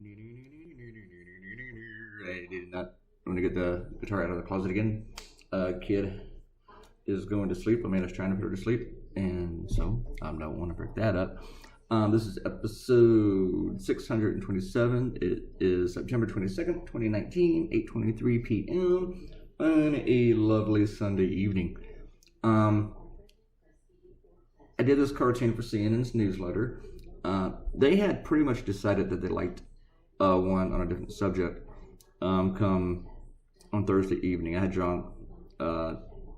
I did not want to get the guitar out of the closet again. Kid is going to sleep. Amanda's trying to put her to sleep, and so I don't want to break that up. This is episode 627. It is September 22nd, 2019, 8:23 p.m. on a lovely Sunday evening. I did this cartoon for CNN's newsletter. They had pretty much decided that they liked one on a different subject come on Thursday evening. I had drawn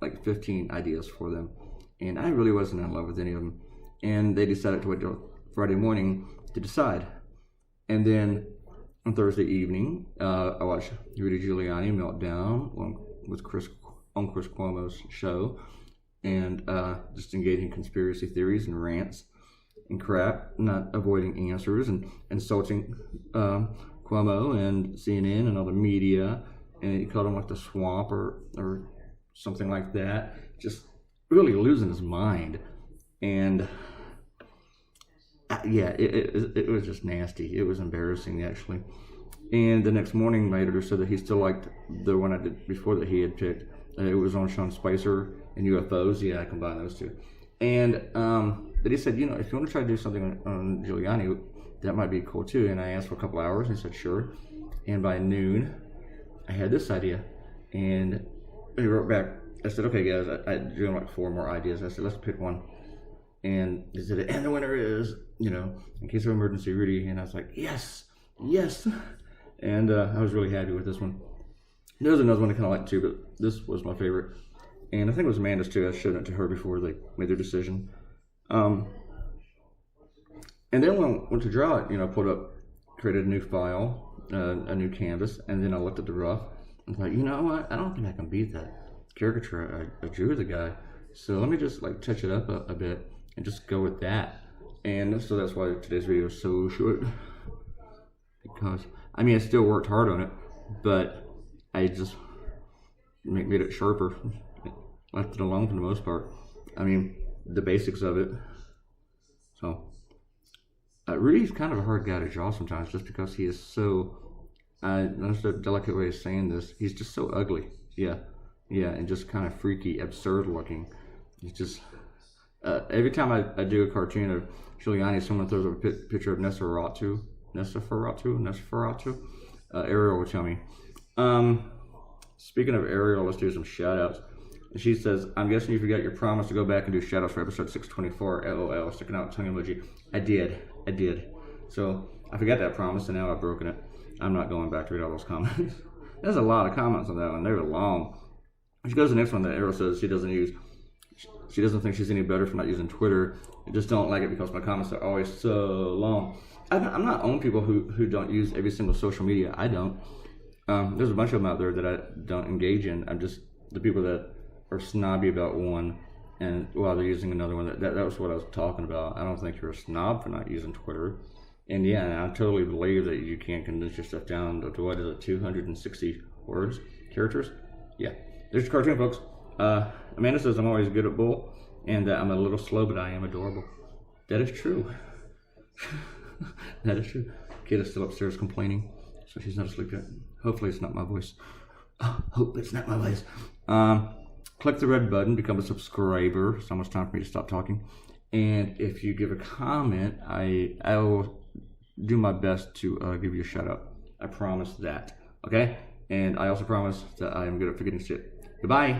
like 15 ideas for them, and I really wasn't in love with any of them. And they decided to wait till Friday morning to decide. And then on Thursday evening, I watched Rudy Giuliani Meltdown with Chris Cuomo's show, and just engaging in conspiracy theories and rants and crap, not avoiding answers and insulting Cuomo and CNN and all the media, and he called him like the swamp or something like that, just really losing his mind. And yeah, it was just nasty. It was embarrassing, actually. And the next morning, my editor said that he still liked the one I did before that he had picked. It was on Sean Spicer and UFOs. Yeah, I combined those two. And but he said, you know, if you want to try to do something on Giuliani, that might be cool too. And I asked for a couple hours, and he said, sure. And by noon, I had this idea. And he wrote back, I said, okay, guys, I drew like 4 more ideas. I said, let's pick one. And he said, and the winner is, you know, in case of emergency, Rudy. And I was like, yes. And I was really happy with this one. There was another one I kind of liked too, but this was my favorite. And I think it was Amanda's too. I showed it to her before they made their decision. And then when I went to draw it, you know, created a new file, a new canvas, and then I looked at the rough and thought, you know what? I don't think I can beat that caricature I drew of the guy. So let me just like touch it up a bit and just go with that. And so that's why today's video is so short. Because, I mean, I still worked hard on it, but I just made it sharper. Left it alone for the most part. I mean, the basics of it. So, Rudy's kind of a hard guy to draw sometimes, just because he is so, that's a delicate way of saying this, he's just so ugly. Yeah, and just kind of freaky, absurd looking. He's just, every time I do a cartoon of Giuliani, someone throws up a picture of Nosferatu, Ariel will tell me. Speaking of Ariel, let's do some shout outs. She says, I'm guessing you forgot your promise to go back and do shout outs for episode 624, LOL, sticking out tongue emoji. I did. So I forgot that promise, and now I've broken it. I'm not going back to read all those comments. There's a lot of comments on that one. They were long. She goes to the next one that Ariel says she doesn't think she's any better for not using Twitter. I just don't like it because my comments are always so long. I'm not on people who don't use every single social media. I don't. There's a bunch of them out there that I don't engage in. I'm just the people that are snobby about one, and while they're using another one. That was what I was talking about. I don't think you're a snob for not using Twitter. And yeah, I totally believe that you can't condense your stuff down to what is it, 260 characters? Yeah. There's your cartoon, folks. Amanda says I'm always good at bull, and that I'm a little slow, but I am adorable. That is true. That is true. Kid is still upstairs complaining, so she's not asleep yet. Hopefully it's not my voice. Hope it's not my voice. Click the red button, become a subscriber. It's almost time for me to stop talking. And if you give a comment, I will do my best to give you a shout out. I promise that. Okay? And I also promise that I am good at forgetting shit. Goodbye.